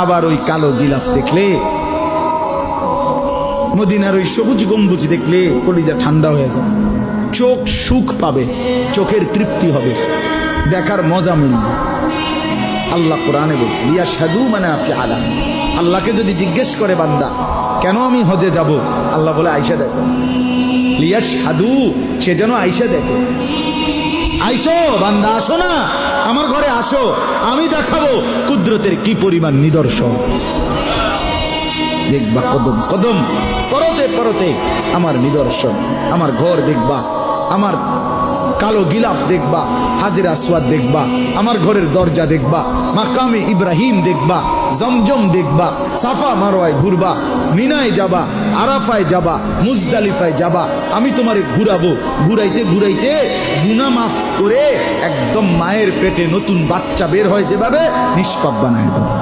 আবার ওই কালো গিলাফ দেখলে, মদিনার ওই সবুজ গম্বুজ দেখলে কলিজা ঠান্ডা হয়ে যাবে, চোখ সুখ পাবে, চোখের তৃপ্তি হবে, দেখার মজা মিলবে। আল্লাহ কোরআনে বলছে লিয়াশহাদু মানাফিআ লাহুম। আল্লাহকে যদি জিজ্ঞেস করে বান্দা কেন আমি হজে যাব, আল্লাহ বলে আয়েশা দেখো, লিয়াশহাদু, সে যেন আয়েশা দেখে। আইসো বান্দা, আসো না আমার ঘরে, আসো, আমি দেখাবো কুদরতের কি পরিমাণ নিদর্শন। দেখবা কদম কদম, পরতে পরতে আমার নিদর্শন, আমার ঘর দেখবা, আমার কালো গিলাফ দেখবা, হাজরে আসওয়াদ দেখবা, আমার ঘরের দরজা দেখবা, মাকামে ইব্রাহিম দেখবা, জমজম দেখবা, সাফা মারওয়ায় ঘুরবা, মিনায় যাবা, আরাফায় যাবা, মুজদালিফায় যাবা, আমি তোমারে ঘুরাবো, ঘুরাইতে ঘুরাইতে গুনাহ মাফ করে একদম মায়ের পেটে নতুন বাচ্চা বের হয় যেভাবে, নিষ্পাপ বানায় দেবো।